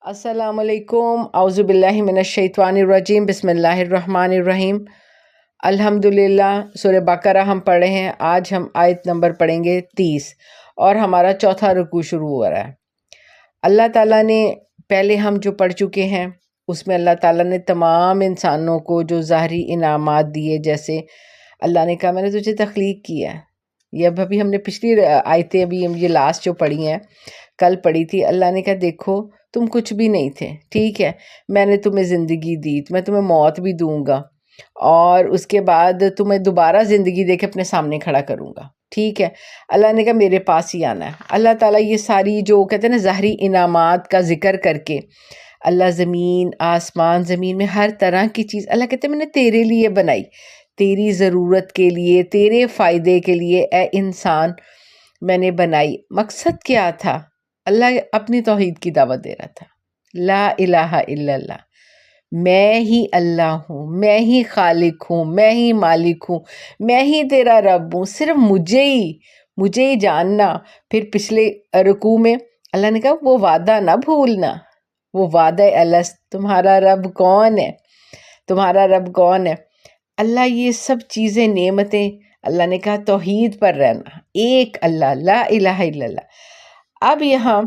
السلام علیکم، اعوذ باللہ من الشیطان الرجیم، بسم اللہ الرحمن الرحیم۔ الحمدللہ سورہ بقرہ ہم پڑھے ہیں، آج ہم آیت نمبر پڑھیں گے 30 اور ہمارا چوتھا رکوع شروع ہو رہا ہے۔ اللہ تعالیٰ نے پہلے ہم جو پڑھ چکے ہیں اس میں اللہ تعالیٰ نے تمام انسانوں کو جو ظاہری انعامات دیے، جیسے اللہ نے کہا میں نے تجھے تخلیق کیا ہے۔ یہ ابھی ہم نے پچھلی آیتیں ابھی ہم یہ لاسٹ جو پڑھی ہیں کل پڑھی تھی، اللہ نے کہا دیکھو تم کچھ بھی نہیں تھے، ٹھیک ہے، میں نے تمہیں زندگی دی، میں تمہیں موت بھی دوں گا اور اس کے بعد تمہیں دوبارہ زندگی دے کے اپنے سامنے کھڑا کروں گا، ٹھیک ہے۔ اللہ نے کہا میرے پاس ہی آنا ہے۔ اللہ تعالیٰ یہ ساری جو کہتے ہیں نا ظاہری انعامات کا ذکر کر کے اللہ زمین آسمان، زمین میں ہر طرح کی چیز اللہ کہتے ہیں میں نے تیرے لیے بنائی، تیری ضرورت کے لیے، تیرے فائدے کے لیے اے انسان میں نے بنائی۔ مقصد کیا تھا؟ اللہ اپنی توحید کی دعوت دے رہا تھا، لا الہ الا اللہ، میں ہی اللہ ہوں، میں ہی خالق ہوں، میں ہی مالک ہوں، میں ہی تیرا رب ہوں، صرف مجھے ہی جاننا۔ پھر پچھلے رکوع میں اللہ نے کہا وہ وعدہ نہ بھولنا، وہ وعدہ الست، تمہارا رب کون ہے، تمہارا رب کون ہے۔ اللہ یہ سب چیزیں نعمتیں، اللہ نے کہا توحید پر رہنا، ایک اللہ، لا الہ الا اللہ۔ اب یہاں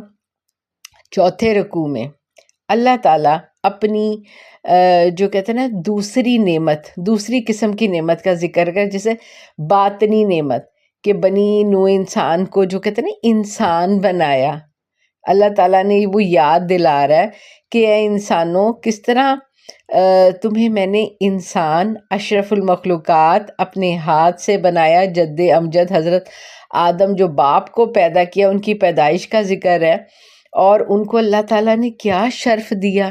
چوتھے رکوع میں اللہ تعالیٰ اپنی جو کہتے ہیں نا دوسری نعمت، دوسری قسم کی نعمت کا ذکر کر، جسے باطنی نعمت، کہ بنی نو انسان کو جو کہتے ہیں نا انسان بنایا۔ اللہ تعالیٰ نے وہ یاد دلا رہا ہے کہ اے انسانوں کس طرح تمہیں میں نے انسان اشرف المخلوقات اپنے ہاتھ سے بنایا، جد امجد حضرت آدم جو باپ کو پیدا کیا ان کی پیدائش کا ذکر ہے، اور ان کو اللہ تعالیٰ نے کیا شرف دیا،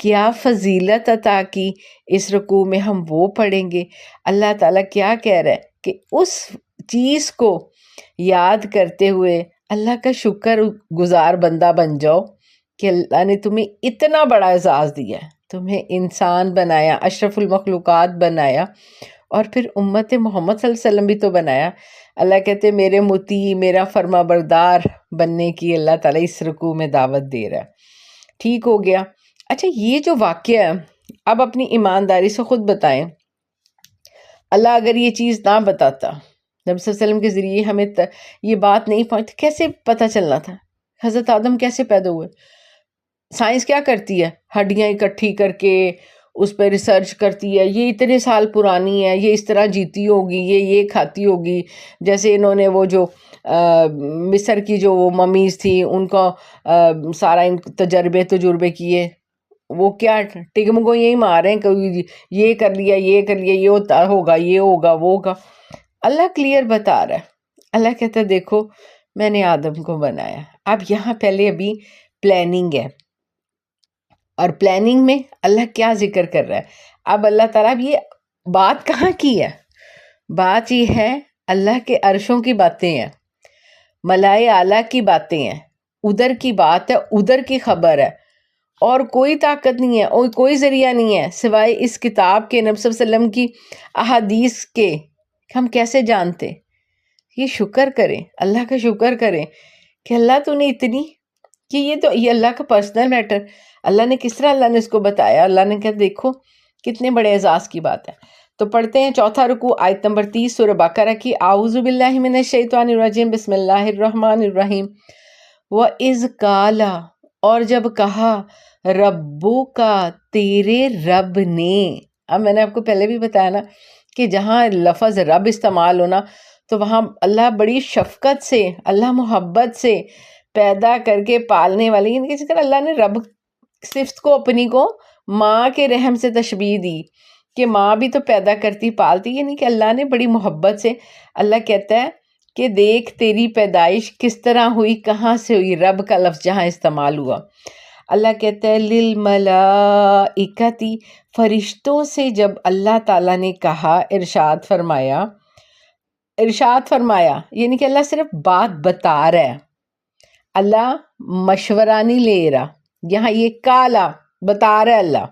کیا فضیلت عطا کی۔ اس رکوع میں ہم وہ پڑھیں گے اللہ تعالیٰ کیا کہہ رہا ہے کہ اس چیز کو یاد کرتے ہوئے اللہ کا شکر گزار بندہ بن جاؤ کہ اللہ نے تمہیں اتنا بڑا اعزاز دیا ہے، تمہیں انسان بنایا، اشرف المخلوقات بنایا، اور پھر امت محمد صلی اللہ علیہ وسلم بھی تو بنایا۔ اللہ کہتے میرے مطیع، میرا فرما بردار بننے کی اللہ تعالیٰ اس رکوع میں دعوت دے رہا ہے۔ ٹھیک ہو گیا۔ اچھا یہ جو واقعہ ہے اب اپنی ایمانداری سے خود بتائیں، اللہ اگر یہ چیز نہ بتاتا، نبی صلی اللہ علیہ وسلم کے ذریعے ہمیں یہ بات نہیں پہنچتی، کیسے پتہ چلنا تھا حضرت آدم کیسے پیدا ہوئے؟ سائنس کیا کرتی ہے؟ ہڈیاں اکٹھی کر کے اس پہ ریسرچ کرتی ہے، یہ اتنے سال پرانی ہے، یہ اس طرح جیتی ہوگی، یہ کھاتی ہوگی۔ جیسے انہوں نے وہ جو مصر کی جو وہ ممیز تھیں ان کا سارا تجربے کیے، وہ کیا ٹگمگو یہی مار رہے ہیں کہ یہ کر لیا، یہ کر لیا، یہ ہوگا، یہ ہوگا، وہ ہوگا۔ اللہ کلیئر بتا رہا ہے۔ اللہ کہتا ہے دیکھو میں نے آدم کو بنایا۔ اب یہاں پہلے ابھی پلاننگ ہے، اور پلاننگ میں اللہ کیا ذکر کر رہا ہے؟ اب اللہ تعالیٰ اب یہ بات کہاں کی ہے؟ بات یہ ہے اللہ کے عرشوں کی باتیں ہیں، ملائے اعلیٰ کی باتیں ہیں، ادھر کی بات ہے، ادھر کی خبر ہے، اور کوئی طاقت نہیں ہے اور کوئی ذریعہ نہیں ہے سوائے اس کتاب کے، نبی صلی اللہ علیہ وسلم کی احادیث کے۔ ہم کیسے جانتے؟ یہ شکر کریں، اللہ کا شکر کریں کہ اللہ تو نے اتنی، کہ یہ اللہ کا پرسنل میٹر، اللہ نے کس طرح اللہ نے اس کو بتایا۔ اللہ نے کہا دیکھو کتنے بڑے اعزاز کی بات ہے۔ تو پڑھتے ہیں چوتھا رکوع آیت نمبر 30 سورہ بقرہ کی۔ اعوذ باللہ من الشیطان الرجیم، بسم اللہ الرحمن الرحیم۔ وَإِذْ قَالَ، اور جب کہا، ربو کا، تیرے رب نے۔ اب میں نے آپ کو پہلے بھی بتایا نا کہ جہاں لفظ رب استعمال ہونا تو وہاں اللہ بڑی شفقت سے، اللہ محبت سے پیدا کر کے پالنے والی، یعنی کہ ذکر اللہ نے رب صفت کو اپنی کو ماں کے رحم سے تشبیہ دی کہ ماں بھی تو پیدا کرتی پالتی، یعنی کہ اللہ نے بڑی محبت سے، اللہ کہتا ہے کہ دیکھ تیری پیدائش کس طرح ہوئی، کہاں سے ہوئی، رب کا لفظ جہاں استعمال ہوا۔ اللہ کہتا ہے للملائکتی، فرشتوں سے جب اللہ تعالیٰ نے کہا، ارشاد فرمایا، یعنی کہ اللہ صرف بات بتا رہا ہے، اللہ مشورہ نہیں لے رہا۔ یہاں یہ کالا بتا رہا ہے اللہ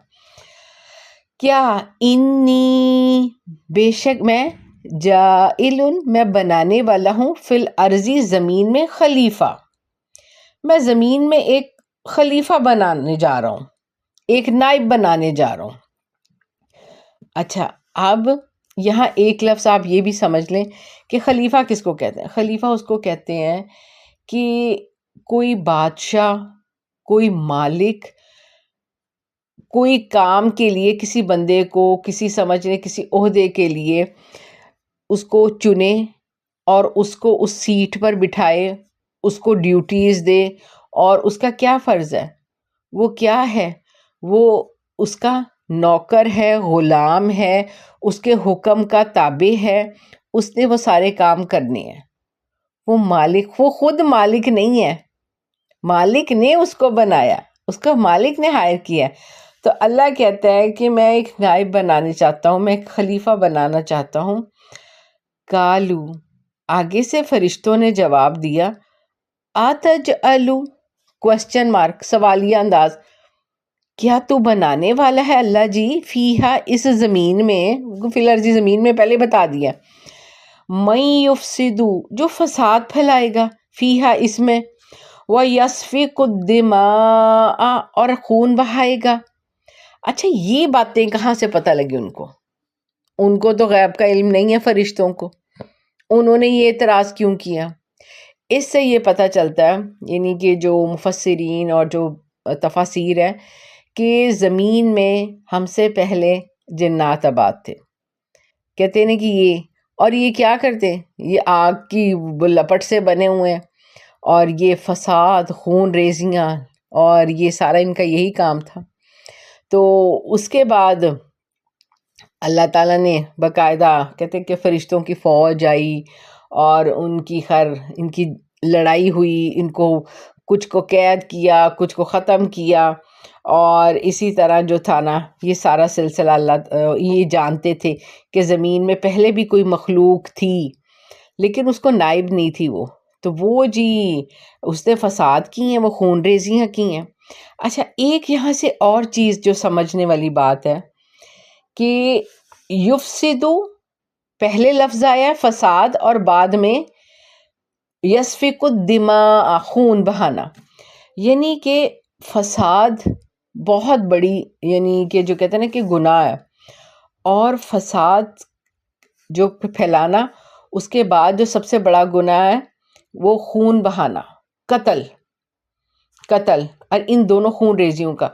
کیا، انی، بے شک میں، جائل، میں بنانے والا ہوں، فی الارض، زمین میں، خلیفہ، میں زمین میں ایک خلیفہ بنانے جا رہا ہوں، ایک نائب بنانے جا رہا ہوں۔ اچھا، اب یہاں ایک لفظ آپ یہ بھی سمجھ لیں کہ خلیفہ کس کو کہتے ہیں؟ خلیفہ اس کو کہتے ہیں کہ کوئی بادشاہ، کوئی مالک کوئی کام کے لیے کسی بندے کو، کسی سمجھنے کسی عہدے کے لیے اس کو چنے اور اس کو اس سیٹ پر بٹھائے، اس کو ڈیوٹیز دے، اور اس کا کیا فرض ہے، وہ کیا ہے، وہ اس کا نوکر ہے، غلام ہے، اس کے حکم کا تابع ہے، اس نے وہ سارے کام کرنے ہیں۔ وہ مالک، وہ خود مالک نہیں ہے، مالک نے اس کو بنایا، اس کا مالک نے ہائر کیا۔ تو اللہ کہتا ہے کہ میں ایک نائب بنانے چاہتا ہوں، میں ایک خلیفہ بنانا چاہتا ہوں۔ کالو، آگے سے فرشتوں نے جواب دیا، آتجعلو، کوسچن مارک، سوالیہ انداز، کیا تو بنانے والا ہے اللہ جی، فیہا، اس زمین میں، فی الارض زمین میں پہلے بتا دیا، من یفسدو، جو فساد پھیلائے گا، فیہا، اس میں، وَيَسْفِكُ الدِّمَاءَ، اور خون بہائے گا۔ اچھا، یہ باتیں کہاں سے پتہ لگی ان کو تو غیب کا علم نہیں ہے فرشتوں کو، انہوں نے یہ اعتراض کیوں کیا؟ اس سے یہ پتہ چلتا ہے، یعنی کہ جو مفسرین اور جو تفاسیر ہے، کہ زمین میں ہم سے پہلے جنات آباد تھے، کہتے ہیں کہ یہ کیا کرتے، یہ آگ کی لپٹ سے بنے ہوئے ہیں، اور یہ فساد، خون ریزیاں، اور یہ سارا ان کا یہی کام تھا۔ تو اس کے بعد اللہ تعالیٰ نے باقاعدہ، کہتے ہیں کہ فرشتوں کی فوج آئی، اور ان کی لڑائی ہوئی، ان کو کچھ کو قید کیا، کچھ کو ختم کیا، اور اسی طرح جو تھا نا، یہ سارا سلسلہ اللہ یہ جانتے تھے کہ زمین میں پہلے بھی کوئی مخلوق تھی، لیکن اس کو نائب نہیں تھی وہ، تو وہ جی اس نے فساد کی ہیں، وہ خون ریزیاں کی ہیں۔ اچھا، ایک یہاں سے اور چیز جو سمجھنے والی بات ہے کہ یفسدو پہلے لفظ آیا ہے فساد، اور بعد میں یسفک الدماء، خون بہانا، یعنی کہ فساد بہت بڑی، یعنی کہ جو کہتے ہیں نا کہ گناہ ہے، اور فساد جو پھیلانا، اس کے بعد جو سب سے بڑا گناہ ہے وہ خون بہانا، قتل، اور ان دونوں خون ریزیوں کا،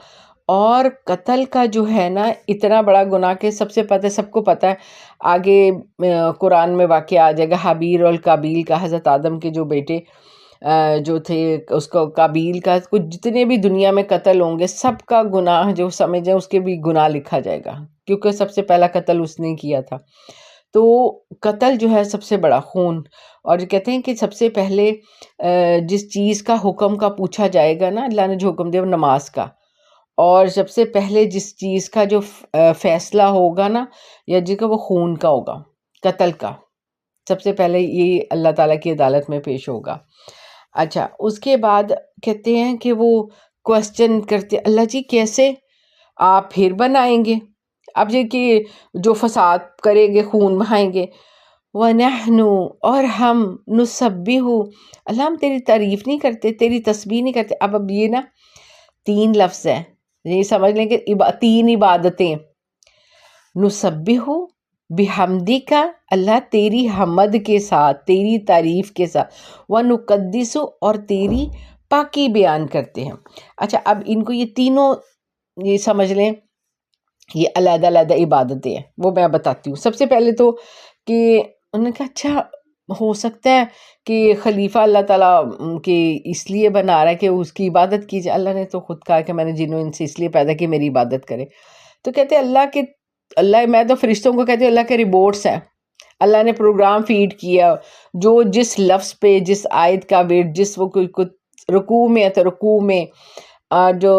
اور قتل کا جو ہے نا اتنا بڑا گناہ کہ سب کو پتہ ہے، آگے قرآن میں واقعہ آ جائے گا، حابیل اور قابیل کا، حضرت آدم کے جو بیٹے جو تھے، اس کو قابیل کا، کچھ جتنے بھی دنیا میں قتل ہوں گے سب کا گناہ جو سمجھیں اس کے بھی گناہ لکھا جائے گا، کیونکہ سب سے پہلا قتل اس نے کیا تھا۔ تو قتل جو ہے سب سے بڑا، خون، اور جو کہتے ہیں کہ سب سے پہلے جس چیز کا حکم کا پوچھا جائے گا نا، اللہ نے جو حکم دیا وہ نماز کا، اور سب سے پہلے جس چیز کا جو فیصلہ ہوگا نا، یا جس کا، وہ خون کا ہوگا، قتل کا، سب سے پہلے یہ اللہ تعالیٰ کی عدالت میں پیش ہوگا۔ اچھا، اس کے بعد کہتے ہیں کہ وہ کوسچن کرتے، اللہ جی کیسے آپ پھر بنائیں گے؟ اب یہ کہ جو فساد کریں گے، خون بہائیں گے، وَنَحْنُ، اور ہم، نُسَبِّحُ، اللہ ہم تیری تعریف نہیں کرتے، تیری تسبیح نہیں کرتے۔ اب یہ نا 3 لفظ ہیں، یہ سمجھ لیں کہ 3 عبادتیں، نُسَبِّحُ بِحَمْدِکَ، اللہ تیری حمد کے ساتھ، تیری تعریف کے ساتھ، وَنُقَدِّسُ، اور تیری پاکی بیان کرتے ہیں۔ اچھا، اب ان کو یہ تینوں یہ سمجھ لیں یہ علیحدہ علیحدہ عبادتیں ہیں، وہ میں بتاتی ہوں۔ سب سے پہلے تو کہ انہوں نے کہا اچھا ہو سکتا ہے کہ خلیفہ اللہ تعالیٰ کہ اس لیے بنا رہا ہے کہ اس کی عبادت کی جائے، اللہ نے تو خود کہا کہ میں نے جنوں ان سے اس لیے پیدا کی میری عبادت کرے۔ تو کہتے ہیں اللہ میں تو فرشتوں کو کہتے ہیں اللہ کے رپورٹس ہیں، اللہ نے پروگرام فیڈ کیا، جو جس لفظ پہ، جس آیت کا ورد، جس وہ رکوع میں ہے تو رکوع میں، جو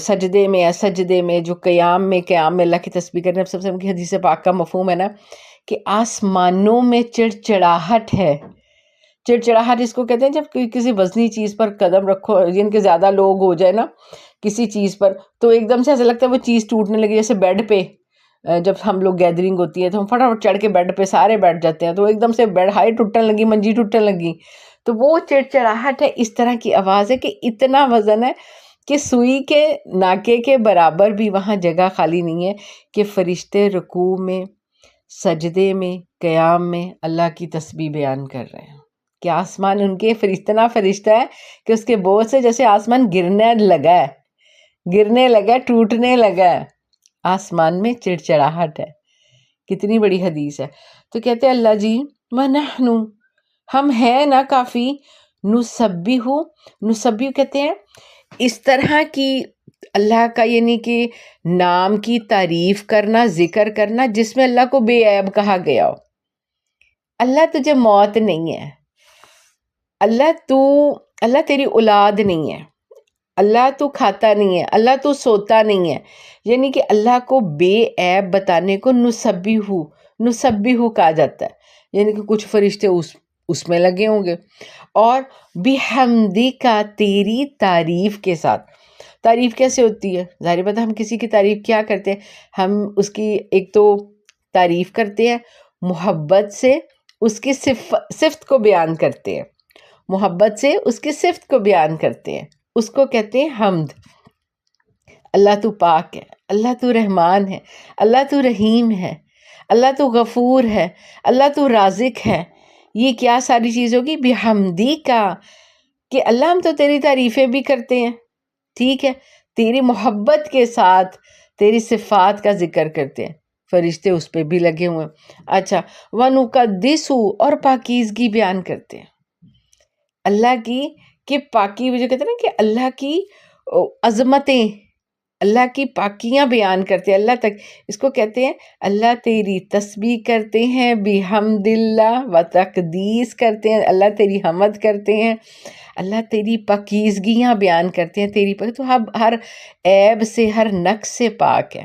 سجدے میں ہے سجدے میں، جو قیام میں اللہ کی تسبیح کرنے۔ سب سے کی حدیث پاک کا مفہوم ہے نا کہ آسمانوں میں چڑچڑاہٹ ہے۔ چڑچڑاہٹ اس کو کہتے ہیں جب کسی وزنی چیز پر قدم رکھو، جن کے زیادہ لوگ ہو جائے نا کسی چیز پر، تو ایک دم سے ایسا لگتا ہے وہ چیز ٹوٹنے لگی، جیسے بیڈ پہ جب ہم لوگ گیدرنگ ہوتی ہے تو ہم فٹافٹ چڑھ کے بیڈ پہ سارے بیٹھ جاتے ہیں، تو ایک دم سے بیڈ ہائی ٹوٹنے لگی، منجی ٹوٹنے لگی، تو وہ چڑچڑاہٹ ہے، اس طرح کی آواز ہے کہ اتنا وزن ہے کہ سوئی کے ناکے کے برابر بھی وہاں جگہ خالی نہیں ہے کہ فرشتے رکوع میں، سجدے میں، قیام میں اللہ کی تسبیح بیان کر رہے ہیں، کہ آسمان ان کے فرشتہ فرشتہ ہے کہ اس کے بوجھ سے جیسے آسمان گرنے لگا ہے، ٹوٹنے لگا ہے، آسمان میں چڑچڑاہٹ ہے. کتنی بڑی حدیث ہے. تو کہتے ہیں اللہ جی وَنَحْنُ، ہم ہیں نا کافی، نسبیح کہتے ہیں اس طرح کی اللہ کا، یعنی کہ نام کی تعریف کرنا، ذکر کرنا جس میں اللہ کو بے عیب کہا گیا ہو. اللہ تجھے موت نہیں ہے، اللہ تیری اولاد نہیں ہے، اللہ تو کھاتا نہیں ہے، اللہ تو سوتا نہیں ہے. یعنی کہ اللہ کو بے عیب بتانے کو نسبیح کہا جاتا ہے. یعنی کہ کچھ فرشتے اس میں لگے ہوں گے، اور بحمدی کا، تیری تعریف کے ساتھ. تعریف کیسے ہوتی ہے؟ ظاہر بات ہے ہم کسی کی تعریف کیا کرتے ہیں، ہم اس کی ایک تو تعریف کرتے ہیں محبت سے، اس کی صفت کو بیان کرتے ہیں، محبت سے اس کی صفت کو بیان کرتے ہیں، اس کو کہتے ہیں حمد. اللہ تو پاک ہے، اللہ تو رحمان ہے، اللہ تو رحیم ہے، اللہ تو غفور ہے، اللہ تو رازق ہے. یہ کیا ساری چیز ہوگی؟ بحمدی کا، کہ اللہ ہم تو تیری تعریفیں بھی کرتے ہیں، ٹھیک ہے، تیری محبت کے ساتھ تیری صفات کا ذکر کرتے ہیں. فرشتے اس پہ بھی لگے ہوئے ہیں. اچھا، وَنُقَدِّسُ، اور پاکیزگی بیان کرتے ہیں اللہ کی، کہ پاکی جو کہتے ہیں نا کہ اللہ کی عظمتیں، اللہ کی پاکیاں بیان کرتے ہیں. اللہ تک اس کو کہتے ہیں اللہ تیری تسبیح کرتے ہیں، بحمد اللہ، و تقدیس کرتے ہیں، اللہ تیری حمد کرتے ہیں، اللہ تیری پاکیزگیاں بیان کرتے ہیں، تیری تو ہر عیب سے، ہر نقص سے پاک ہے.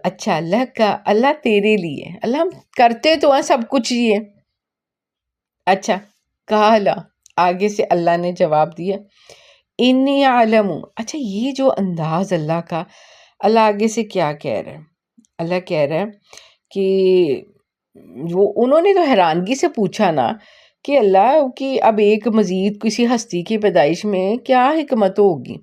اچھا، اللہ تیرے لیے، اللہ ہم کرتے تو ہیں سب کچھ یہ. اچھا، کہا آگے سے اللہ نے جواب دیا انی عالم. اچھا، یہ جو انداز اللہ کا، اللہ آگے سے کیا کہہ رہا ہے؟ اللہ کہہ رہا ہے کہ انہوں نے تو حیرانگی سے پوچھا نا کہ اللہ کی اب ایک مزید کسی ہستی کی پیدائش میں کیا حکمت ہوگی.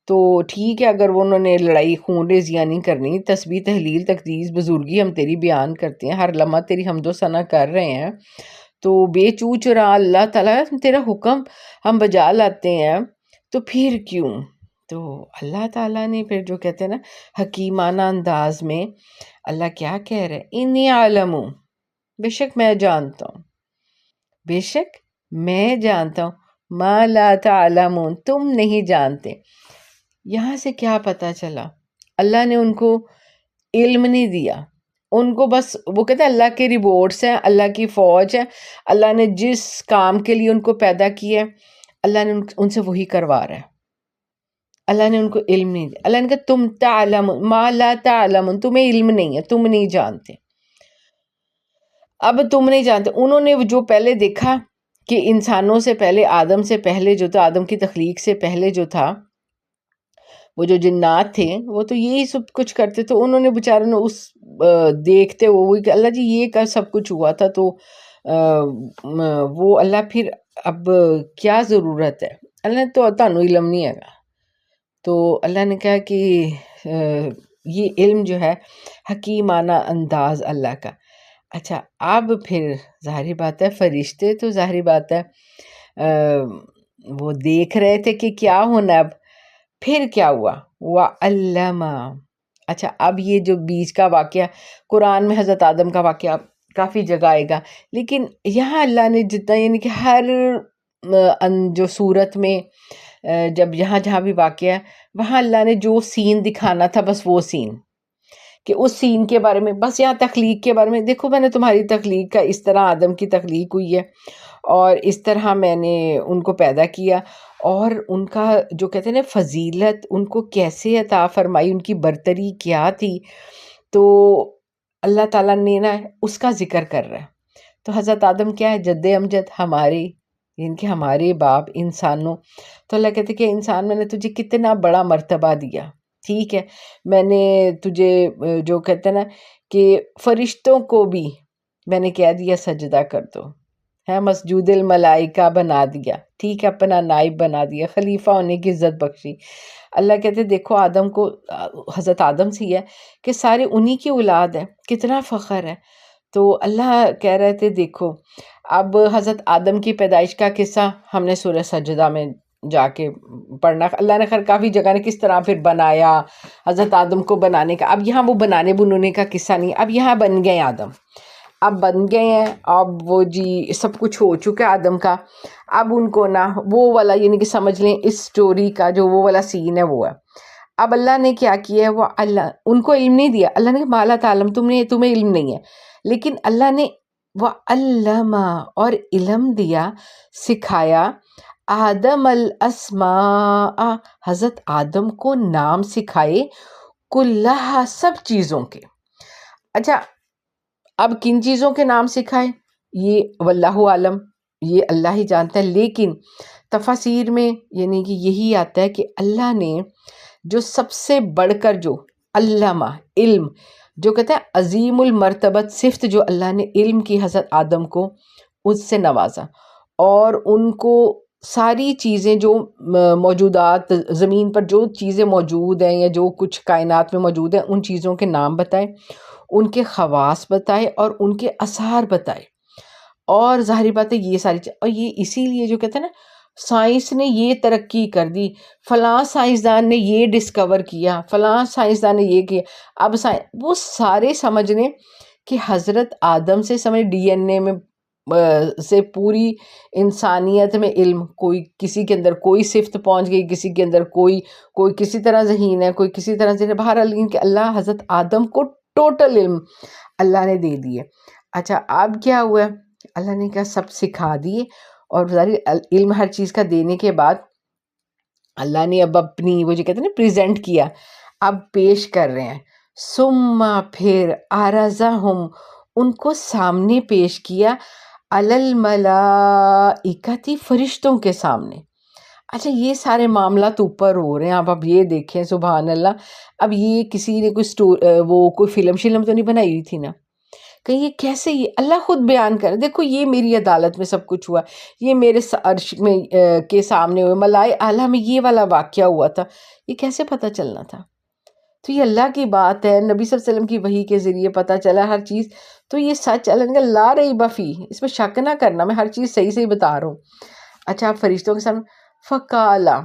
تو ٹھیک ہے، اگر انہوں نے لڑائی خون ریزیاں نہیں کرنی، تسبیح تحلیل تقدیس بزرگی ہم تیری بیان کرتے ہیں، ہر لمحہ تیری حمد و ثنا کر رہے ہیں، تو بے چو چرا اللہ تعالیٰ تیرا حکم ہم بجا لاتے ہیں، تو پھر کیوں؟ تو اللہ تعالیٰ نے پھر جو کہتے ہیں نا حکیمانہ انداز میں اللہ کیا کہہ رہے ہیں، انی عالم، بے شک میں جانتا ہوں، بے شک میں جانتا ہوں، ما لا تعلمون، تم نہیں جانتے. یہاں سے کیا پتہ چلا؟ اللہ نے ان کو علم نہیں دیا، ان کو بس وہ کہتے ہیں اللہ کے ریبورٹس ہیں، اللہ کی فوج ہے، اللہ نے جس کام کے لیے ان کو پیدا کیا ہے اللہ نے ان سے وہی کروا رہا ہے. اللہ نے ان کو علم نہیں دیا. اللہ نے کہا تم تعلم ما لا تعلمون، تمہیں علم نہیں ہے، تم نہیں جانتے. اب تم نہیں جانتے، انہوں نے جو پہلے دیکھا کہ انسانوں سے پہلے، آدم سے پہلے جو تھا، آدم کی تخلیق سے پہلے جو تھا، وہ جو جنات تھے وہ تو یہی سب کچھ کرتے، تو انہوں نے بیچاروں نے اس دیکھتے ہوئے کہ اللہ جی یہ کا سب کچھ ہوا تھا، تو وہ اللہ پھر اب کیا ضرورت ہے؟ اللہ نے تو تانوں علم نہیں ہے گا. تو اللہ نے کہا کہ یہ علم جو ہے حکیمانہ انداز اللہ کا. اچھا، اب پھر ظاہری بات ہے فرشتے تو ظاہری بات ہے وہ دیکھ رہے تھے کہ کیا ہونا. اب پھر کیا ہوا؟ وَعَلَّمَ. اچھا، اب یہ جو بیچ کا واقعہ قرآن میں حضرت آدم کا واقعہ کافی جگہ آئے گا، لیکن یہاں اللہ نے جتنا، یعنی کہ ہر جو صورت میں جب جہاں بھی واقعہ ہے وہاں اللہ نے جو سین دکھانا تھا بس وہ سین، کہ اس سین کے بارے میں، بس یہاں تخلیق کے بارے میں دیکھو میں نے تمہاری تخلیق کا اس طرح آدم کی تخلیق ہوئی ہے اور اس طرح میں نے ان کو پیدا کیا، اور ان کا جو کہتے ہیں نا فضیلت ان کو کیسے عطا فرمائی، ان کی برتری کیا تھی، تو اللہ تعالیٰ نے نا اس کا ذکر کر رہا ہے. تو حضرت آدم کیا ہے؟ جد امجد ہمارے، یعنی کہ ہمارے باپ انسانوں. تو اللہ کہتے کہ انسان میں نے تجھے کتنا بڑا مرتبہ دیا، ٹھیک ہے، میں نے تجھے جو کہتے ہیں نا کہ فرشتوں کو بھی میں نے کہہ دیا سجدہ کر دو، ہے مسجود الملائکہ بنا دیا، ٹھیک ہے، اپنا نائب بنا دیا، خلیفہ ہونے کی عزت بخشی۔ اللہ کہتے دیکھو آدم کو، حضرت آدم سے یہ ہے کہ سارے انہی کی اولاد ہے، کتنا فخر ہے۔ تو اللہ کہہ رہے تھے دیکھو اب حضرت آدم کی پیدائش کا قصہ ہم نے سورہ سجدہ میں جا کے پڑھنا، اللہ نے خیر کافی جگہ نے کس طرح پھر بنایا حضرت آدم کو بنانے کا، اب یہاں وہ بنانے بنونے کا قصہ نہیں، اب یہاں بن گئے آدم، اب بن گئے ہیں، اب وہ جی سب کچھ ہو چکا ہے آدم کا، اب ان کو نا وہ والا یعنی کہ سمجھ لیں اس سٹوری کا جو وہ والا سین ہے وہ ہے۔ اب اللہ نے کیا کیا ہے، وہ اللہ ان کو علم نہیں دیا، اللہ نے کہا مالا تعلم، تمہیں علم نہیں ہے، لیکن اللہ نے وَعَلَّمَ اور علم دیا، سکھایا، آدم الاسماء حضرت آدم کو نام سکھائے، کلہا سب چیزوں کے۔ اچھا اب کن چیزوں کے نام سکھائے یہ واللہ عالم، یہ اللہ ہی جانتا ہے، لیکن تفاسیر میں یعنی کہ یہی آتا ہے کہ اللہ نے جو سب سے بڑھ کر جو علامہ علم جو کہتے ہیں عظیم المرتبت صفت جو اللہ نے علم کی حضرت آدم کو اس سے نوازا، اور ان کو ساری چیزیں جو موجودات زمین پر جو چیزیں موجود ہیں یا جو کچھ کائنات میں موجود ہیں ان چیزوں کے نام بتائے، ان کے خواص بتائے اور ان کے اثار بتائے، اور ظاہری بات ہے یہ ساری اور یہ اسی لیے جو کہتے ہیں نا سائنس نے یہ ترقی کر دی، فلاں سائنسدان نے یہ ڈسکور کیا، فلاں سائنسدان نے یہ کیا، اب وہ سارے سمجھنے کہ حضرت آدم سے سمجھ ڈی این اے میں سے پوری انسانیت میں علم، کوئی کسی کے اندر کوئی صفت پہنچ گئی، کسی کے اندر کوئی کسی طرح ذہین ہے، کوئی کسی طرح ذہین ہے، بہرحال کہ اللہ حضرت آدم کو ٹوٹل علم اللہ نے دے دیے۔ اچھا اب کیا ہوا ہے، اللہ نے کہا سب سکھا دیے، اور علم ہر چیز کا دینے کے بعد اللہ نے اب اپنی وہ جو کہتے ہیں نا پریزنٹ کیا، اب پیش کر رہے ہیں، ثم پھر عرضہم ان کو سامنے پیش کیا، علی الملائکۃ فرشتوں کے سامنے۔ اچھا یہ سارے معاملات اوپر ہو رہے ہیں، اب یہ دیکھیں سبحان اللہ، اب یہ کسی نے کوئی فلم شلم تو نہیں بنائی ہوئی تھی نا، کہ یہ کیسے، یہ اللہ خود بیان کرے دیکھو یہ میری عدالت میں سب کچھ ہوا، یہ میرے عرش میں کے سامنے ہوئے، ملائے اعلیٰ میں یہ والا واقعہ ہوا تھا، یہ کیسے پتہ چلنا تھا؟ تو یہ اللہ کی بات ہے، نبی صلی اللہ علیہ وسلم کی وحی کے ذریعے پتہ چلا ہر چیز، تو یہ سچ اللہ نے لا ریب فیہ، اس میں شک نہ کرنا، میں ہر چیز صحیح صحیح بتا رہا ہوں۔ اچھا آپ فرشتوں کے سامنے فقالا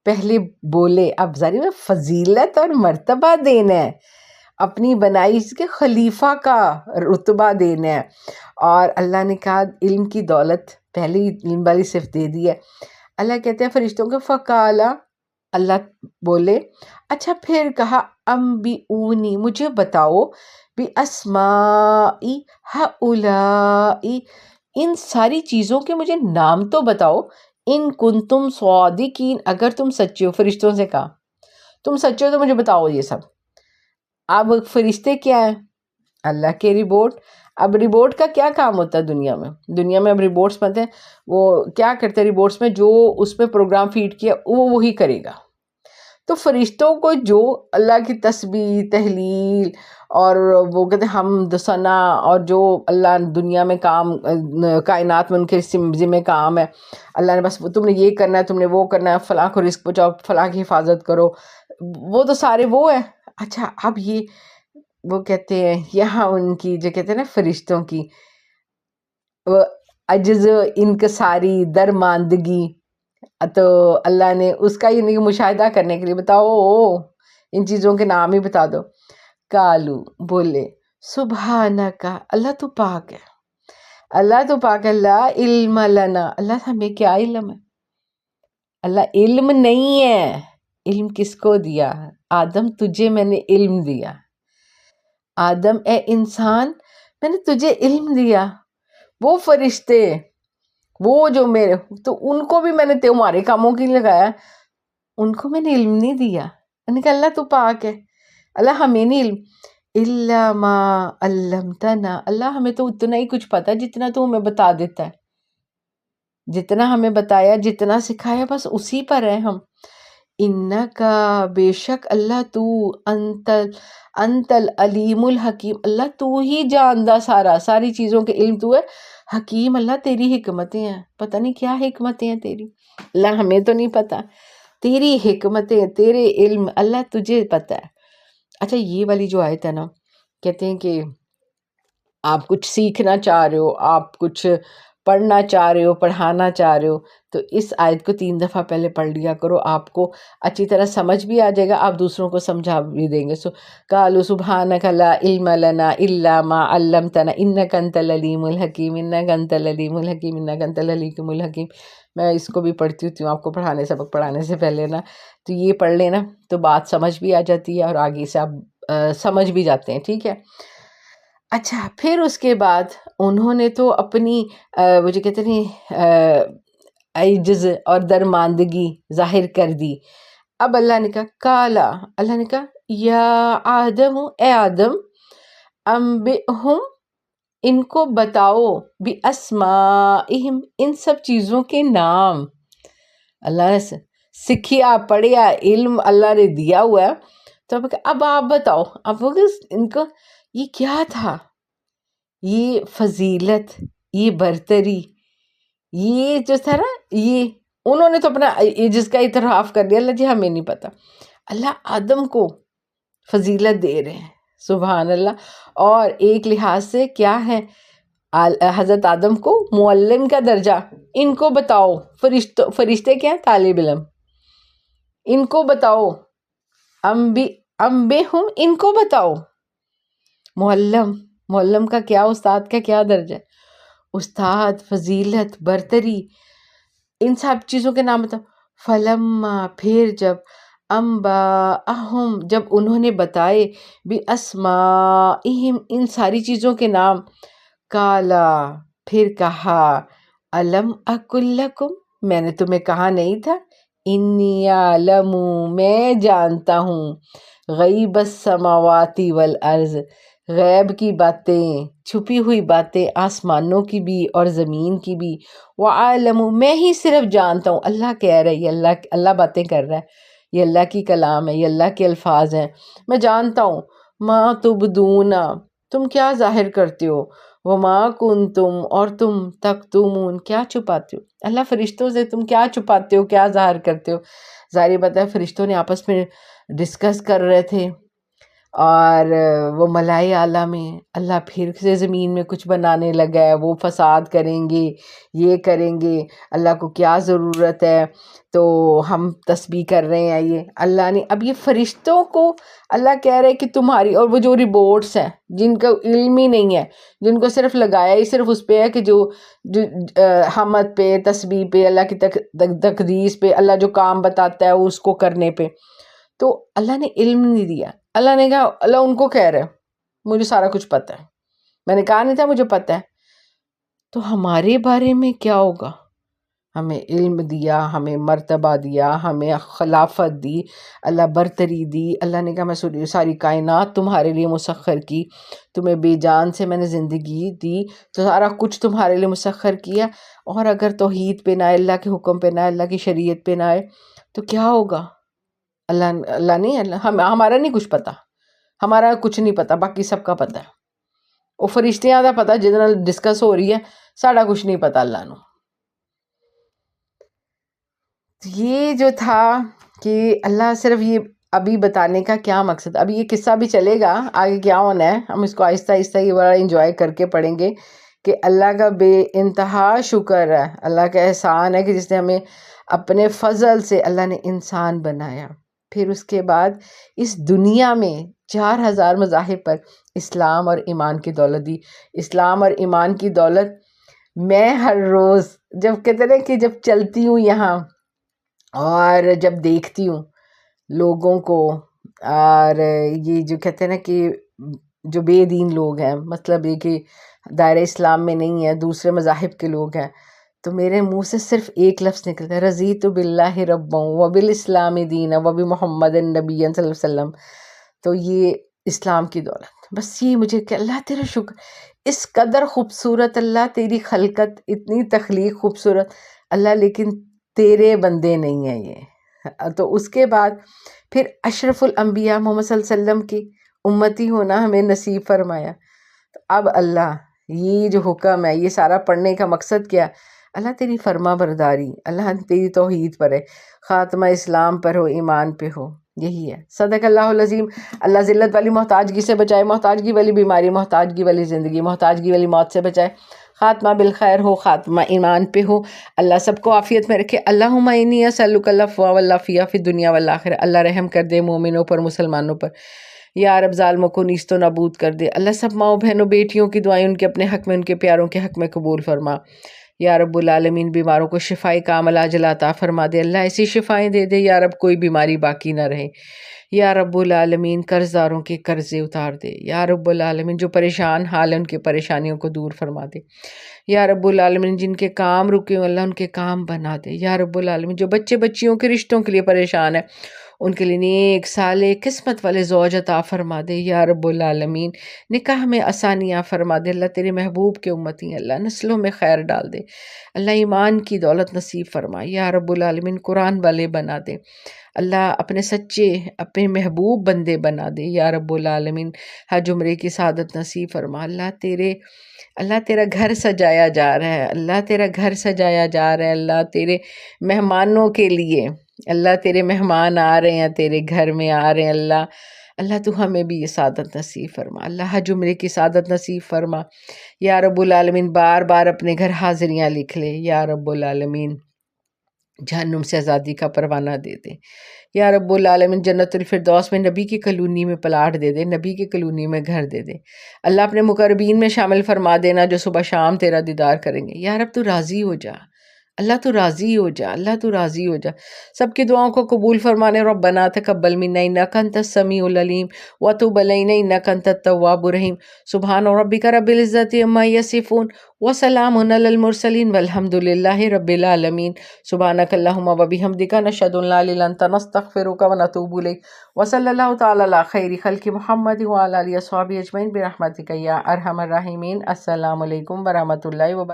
پہلے بولے، اب ظاہر میں فضیلت اور مرتبہ دینا ہے، اپنی بنائی اس کے خلیفہ کا رتبہ دینا ہے، اور اللہ نے کہا علم کی دولت پہلے ہی علم والی صرف دے دی ہے۔ اللہ کہتے ہیں فرشتوں کو فقالا، اللہ بولے، اچھا پھر کہا انبئونی مجھے بتاؤ، باسماء ہؤلاء ان ساری چیزوں کے مجھے نام تو بتاؤ، ان کنتم صادقین اگر تم سچے ہو، فرشتوں سے کہا تم سچے ہو تو مجھے بتاؤ یہ سب۔ اب فرشتے کیا ہیں؟ اللہ کے رپورٹ۔ اب رپورٹ کا کیا کام ہوتا ہے دنیا میں اب رپورٹس بنتے ہیں، وہ کیا کرتے ہیں رپورٹس میں، جو اس میں پروگرام فیڈ کیا وہ وہی کرے گا، تو فرشتوں کو جو اللہ کی تسبیح تحلیل اور وہ کہتے ہیں حمد ثنا اور جو اللہ دنیا میں کام کائنات میں ان کے ذمہ کام ہے، اللہ نے بس تم نے یہ کرنا ہے، تم نے وہ کرنا ہے، فلاں کو رزق پہنچاؤ، فلاں کی حفاظت کرو، وہ تو سارے وہ ہے۔ اچھا اب یہ وہ کہتے ہیں یہاں ان کی جو کہتے ہیں نا فرشتوں کی عجز انکساری درماندگی، تو اللہ نے اس کا یہ مشاہدہ کرنے کے لیے بتاؤ ان چیزوں کے نام ہی بتا دو، کالو بولے سبحانک اللہ تو پاک ہے، اللہ تو پاک ہے، لا علم لنا اللہ ہمیں کیا علم ہے، اللہ علم نہیں ہے، علم کس کو دیا؟ آدم تجھے میں نے علم دیا، آدم اے انسان میں نے تجھے علم دیا، وہ فرشتے وہ جو میرے تو ان کو بھی میں نے تمہارے کاموں کے لیے لگایا، ان کو میں نے علم نہیں دیا، میں نے کہا اللہ تو پاک ہے، اللہ ہمیں نہیں علم، الا ما علمتنا اللہ ہمیں تو اتنا ہی کچھ پتا جتنا تو ہمیں بتا دیتا ہے، جتنا ہمیں بتایا جتنا سکھایا بس اسی پر ہے ہم، انکا بے شک اللہ تو انت العلیم الحکیم اللہ تو ہی جاندہ ساری چیزوں کے علم تو ہے، حکیم اللہ تیری حکمتیں ہیں، پتہ نہیں کیا حکمتیں ہیں تیری اللہ، ہمیں تو نہیں پتہ، تیری حکمتیں، تیرے علم اللہ تجھے پتہ ہے۔ اچھا یہ والی جو آیت ہے نا، کہتے ہیں کہ آپ کچھ سیکھنا چاہ رہے ہو، آپ کچھ پڑھنا چاہ رہے ہو، پڑھانا چاہ رہے ہو، تو اس آیت کو 3 دفعہ پہلے پڑھ لیا کرو، آپ کو اچھی طرح سمجھ بھی آ جائے گا، آپ دوسروں کو سمجھا بھی دیں گے۔ قالوا سبحانک لا علم لنا الا ما علمتنا انک انت العلیم الحکیم، انک انت العلیم الحکیم، انک انت الحکیم الحکیم۔ میں اس کو بھی پڑھتی ہوتی ہوں آپ کو سبق پڑھانے سے پہلے نا، تو یہ پڑھ لینا تو بات سمجھ بھی آ جاتی ہے اور آگے سے آپ سمجھ بھی جاتے ہیں، ٹھیک ہے۔ اچھا پھر اس کے بعد انہوں نے تو اپنی وہ جو کہتے ہیں عجز اور درماندگی ظاہر کر دی۔ اب اللہ نے کہا کالا، اللہ نے کہا یا آدم، اے آدم، انبئہم، ان کو بتاؤ، باسمائہم، ان سب چیزوں کے نام۔ اللہ نے سیکھیا پڑھیا علم اللہ نے دیا ہوا ہے، تو اب آپ بتاؤ، اب ان کو یہ کیا تھا، یہ فضیلت، یہ برتری، یہ جو تھا نا، یہ انہوں نے تو اپنا جس کا اعتراف کر دیا، اللہ جی ہمیں نہیں پتہ۔ اللہ آدم کو فضیلت دے رہے ہیں، سبحان اللہ۔ اور ایک لحاظ سے کیا ہے، حضرت آدم کو معلم کا درجہ، ان کو بتاؤ، فرشتے کیا ہیں، طالب علم، ان کو بتاؤ، انبئہم، ان کو بتاؤ، معلم کا کیا، استاد کا کیا درجہ، استاد، فضیلت، برتری، ان سب چیزوں کے نام بتاؤ۔ فلما، پھر جب، انباءہم، جب انہوں نے بتائے، باسمائہم، ان ساری چیزوں کے نام، کالا، پھر کہا، الم اقل لکم، میں نے تمہیں کہا نہیں تھا، انی اعلم، میں جانتا ہوں، غیب السماوات والارض، غیب کی باتیں، چھپی ہوئی باتیں، آسمانوں کی بھی اور زمین کی بھی، وعالم، میں ہی صرف جانتا ہوں، اللہ کہہ رہا ہے، یہ اللہ باتیں کر رہا ہے، یہ اللہ کی کلام ہے، یہ اللہ کے الفاظ ہیں، میں جانتا ہوں، ما تبدون، تم کیا ظاہر کرتے ہو، وما کنتم، اور تم تکتمون، کیا چھپاتے ہو، اللہ فرشتوں سے تم کیا چھپاتے ہو، کیا ظاہر کرتے ہو۔ ظاہر بات ہے فرشتوں نے آپس میں ڈسکس کر رہے تھے، اور وہ ملائے اعلیٰ میں اللہ پھر سے زمین میں کچھ بنانے لگا ہے، وہ فساد کریں گے، یہ کریں گے، اللہ کو کیا ضرورت ہے، تو ہم تسبیح کر رہے ہیں، یہ اللہ نے، اب یہ فرشتوں کو اللہ کہہ رہے کہ تمہاری، اور وہ جو رپورٹس ہیں جن کا علم ہی نہیں ہے، جن کو صرف لگایا ہی صرف اس پہ ہے کہ جو حمد پہ، تسبیح پہ، اللہ کی تقدیس پہ، اللہ جو کام بتاتا ہے اس کو کرنے پہ، تو اللہ نے علم نہیں دیا۔ اللہ نے کہا، اللہ ان کو کہہ رہے مجھے سارا کچھ پتہ ہے، میں نے کہا نہیں تھا مجھے پتہ ہے، تو ہمارے بارے میں کیا ہوگا، ہمیں علم دیا، ہمیں مرتبہ دیا، ہمیں خلافت دی، اللہ برتری دی، اللہ نے کہا میں ساری کائنات تمہارے لیے مسخر کی، تمہیں بے جان سے میں نے زندگی دی، تو سارا کچھ تمہارے لیے مسخر کیا، اور اگر توحید پہ نہ آئے، اللہ کے حکم پہ نہ آئے، اللہ کی شریعت پہ نہ آئے تو کیا ہوگا۔ اللہ نہیں، ہمارا نہیں کچھ پتا، ہمارا کچھ نہیں پتا، باقی سب کا پتا ہے، وہ فرشتیاں دا پتا جہاں نال ڈسکس ہو رہی ہے، ساڑا کچھ نہیں پتا اللہ نو۔ یہ جو تھا کہ اللہ صرف یہ ابھی بتانے کا کیا مقصد، ابھی یہ قصہ بھی چلے گا آگے کیا ہونا ہے، ہم اس کو آہستہ آہستہ یہ بڑا انجوائے کر کے پڑھیں گے کہ اللہ کا بے انتہا شکر ہے، اللہ کا احسان ہے کہ جس نے ہمیں اپنے فضل سے اللہ نے انسان بنایا، پھر اس کے بعد اس دنیا میں 4000 مذاہب پر اسلام اور ایمان کی دولت دی۔ اسلام اور ایمان کی دولت میں ہر روز جب کہتے ہیں کہ جب چلتی ہوں یہاں اور جب دیکھتی ہوں لوگوں کو، اور یہ جو کہتے ہیں نا کہ جو بے دین لوگ ہیں، مطلب یہ کہ دائرہ اسلام میں نہیں ہے، دوسرے مذاہب کے لوگ ہیں، تو میرے منہ سے صرف ایک لفظ نکلتا ہے، رضیت باللہ ربا وبالاسلام دینا وبمحمد نبی صلی اللہ علیہ وسلم۔ تو یہ اسلام کی دولت، بس یہ مجھے کہ اللہ تیرا شکر، اس قدر خوبصورت اللہ تیری خلقت، اتنی تخلیق خوبصورت اللہ، لیکن تیرے بندے نہیں ہیں یہ۔ تو اس کے بعد پھر اشرف الانبیاء محمد صلی اللہ علیہ وسلم کی امتی ہونا ہمیں نصیب فرمایا۔ اب اللہ یہ جو حکم ہے، یہ سارا پڑھنے کا مقصد کیا؟ اللہ تیری فرما برداری، اللہ تیری توحید پر ہے، خاتمہ اسلام پر ہو، ایمان پہ ہو، یہی ہے۔ صدق اللہ العظیم۔ اللہ ذلت والی محتاجگی سے بچائے، محتاجگی والی بیماری، محتاجگی والی زندگی، محتاجگی والی موت سے بچائے، خاتمہ بالخیر ہو، خاتمہ ایمان پہ ہو، اللہ سب کو عافیت میں رکھے۔ اللہم انی اسألک العفو والعافیہ فی الدنیا والآخرہ۔ اللہ رحم کر دے مومنوں پر، مسلمانوں پر، یا رب ظالموں کو نیست و نابود کر دے۔ اللہ سب ماؤں بہنوں بیٹیوں کی دعائیں ان کے اپنے حق میں، ان کے پیاروں کے حق میں قبول فرما۔ یا رب العالمین بیماروں کو شفائے کامل عاجل عطا فرما دے، اللہ ایسی شفائیں دے دے یا رب کوئی بیماری باقی نہ رہے۔ یا رب العالمین قرض داروں کے قرضے اتار دے، یا رب العالمین جو پریشان حال ہیں ان کے پریشانیوں کو دور فرما دے۔ یا رب العالمین جن کے کام رکے ہوں اللہ ان کے کام بنا دے۔ یا رب العالمین جو بچے بچیوں کے رشتوں کے لیے پریشان ہیں ان کے لیے نیک صالح قسمت والے زوج عطا فرما دے۔ یا رب العالمین نکاح میں آسانیاں فرما دے، اللہ تیرے محبوب کے امتی ہیں، اللہ نسلوں میں خیر ڈال دے، اللہ ایمان کی دولت نصیب فرما۔ یا رب العالمین قرآن والے بنا دے، اللہ اپنے سچے اپنے محبوب بندے بنا دے۔ یا رب العالمین حج عمرے کی سعادت نصیب فرما۔ اللہ تیرا گھر سجایا جا رہا ہے، اللہ تیرا گھر سجایا جا رہا ہے، اللہ تیرے مہمانوں کے لیے، اللہ تیرے مہمان آ رہے ہیں، تیرے گھر میں آ رہے ہیں، اللہ تو ہمیں بھی یہ سعادت نصیب فرما، اللہ حج عمرے کی سعادت نصیب فرما۔ یا رب العالمین بار بار اپنے گھر حاضریاں لکھ لے، یا رب العالمین جہنم سے آزادی کا پروانہ دے دے۔ یا رب العالمین جنت الفردوس میں نبی کی کلونی میں پلاٹ دے دے، نبی کی کلونی میں گھر دے دے، اللہ اپنے مقربین میں شامل فرما دینا جو صبح شام تیرا دیدار کریں گے۔ یا رب تو راضی ہو جا، اللہ تو راضی ہو جا، اللہ تو راضی ہو جا، سب کی دعاؤں کو قبول فرمانے۔ ربنا تقبل منا انک انت السمیع العلیم وتب علینا انک انت التواب الرحیم۔ سبحان ربک رب العزۃ عما یصفون وسلام علی المرسلین والحمد للہ رب العالمین۔ سبحانک اللہم وبحمدک نشہد ان لا الہ الا انت نستغفرک ونتوب الیک، وصلی اللہ تعالی علی خیر خلق محمد وعلی آلہ وصحبہ اجمعین برحمتک یا ارحم الراحمین۔ السلام علیکم ورحمۃ اللہ وبرکاتہ۔